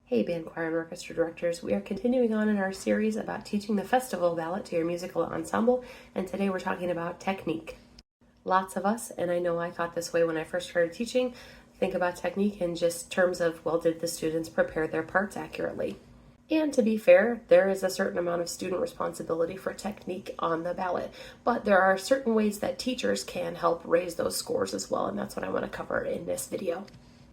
Hey band, choir, and orchestra directors, we are continuing on in our series about teaching the festival ballot to your musical ensemble, and today we're talking about technique. Lots of us, and I know I thought this way when I first started teaching, think about technique in just terms of, well, did the students prepare their parts accurately? And to be fair, there is a certain amount of student responsibility for technique on the ballot, but there are certain ways that teachers can help raise those scores as well, and that's what I want to cover in this video.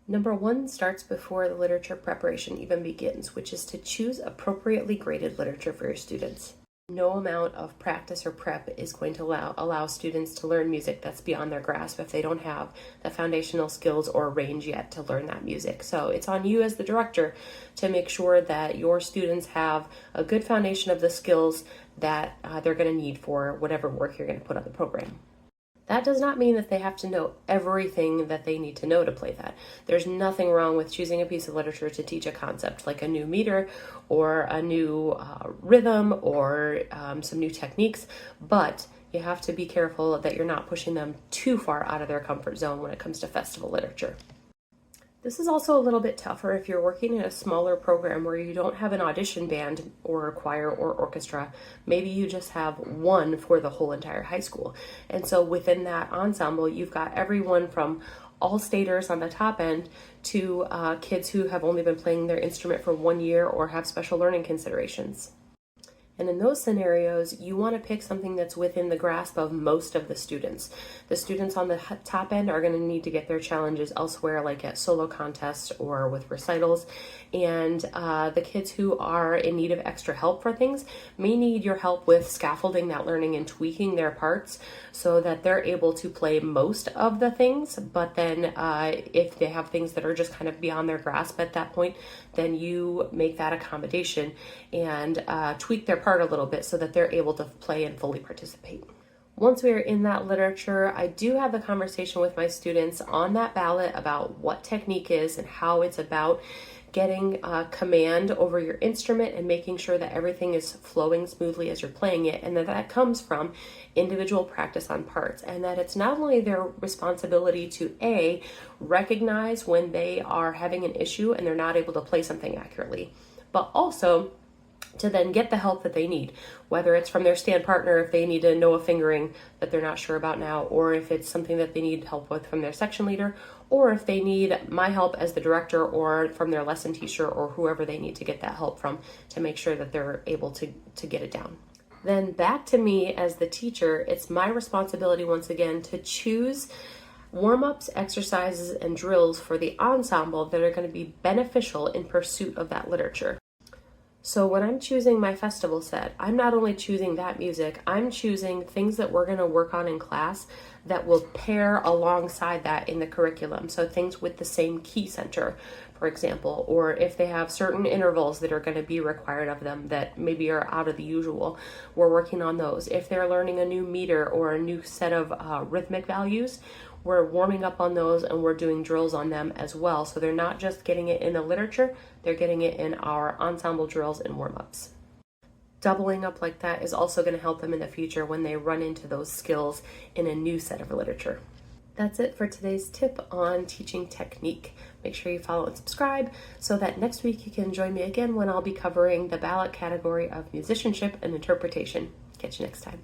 Number one starts before the literature preparation even begins, which is to choose appropriately graded literature for your students. No amount of practice or prep is going to allow students to learn music that's beyond their grasp if they don't have the foundational skills or range yet to learn that music. So it's on you as the director to make sure that your students have a good foundation of the skills that they're going to need for whatever work you're going to put on the program. That does not mean that they have to know everything that they need to know to play that. There's nothing wrong with choosing a piece of literature to teach a concept like a new meter or a new rhythm or some new techniques, but you have to be careful that you're not pushing them too far out of their comfort zone when it comes to festival literature. This is also a little bit tougher if you're working in a smaller program where you don't have an audition band or choir or orchestra. Maybe you just have one for the whole entire high school. And so within that ensemble, you've got everyone from all-staters on the top end to kids who have only been playing their instrument for 1 year or have special learning considerations. And in those scenarios, you want to pick something that's within the grasp of most of the students. The students on the top end are going to need to get their challenges elsewhere, like at solo contests or with recitals. And the kids who are in need of extra help for things may need your help with scaffolding that learning and tweaking their parts so that they're able to play most of the things. But then if they have things that are just kind of beyond their grasp at that point, then you make that accommodation and tweak their part a little bit so that they're able to play and fully participate. Once we are in that literature, I do have the conversation with my students on that ballot about what technique is and how it's about getting command over your instrument and making sure that everything is flowing smoothly as you're playing it, and that comes from individual practice on parts, and that it's not only their responsibility to recognize when they are having an issue and they're not able to play something accurately, but also to then get the help that they need, whether it's from their stand partner if they need to know a fingering that they're not sure about now, or if it's something that they need help with from their section leader, or if they need my help as the director or from their lesson teacher or whoever they need to get that help from to make sure that they're able to get it down. Then back to me as the teacher, it's my responsibility once again to choose warm-ups, exercises, and drills for the ensemble that are going to be beneficial in pursuit of that literature. So when I'm choosing my festival set, I'm not only choosing that music, I'm choosing things that we're going to work on in class that will pair alongside that in the curriculum. So things with the same key center, for example, or if they have certain intervals that are going to be required of them that maybe are out of the usual, we're working on those. If they're learning a new meter or a new set of rhythmic values, we're warming up on those and we're doing drills on them as well. So they're not just getting it in the literature, they're getting it in our ensemble drills and warm-ups. Doubling up like that is also going to help them in the future when they run into those skills in a new set of literature. That's it for today's tip on teaching technique. Make sure you follow and subscribe so that next week you can join me again when I'll be covering the ballot category of musicianship and interpretation. Catch you next time.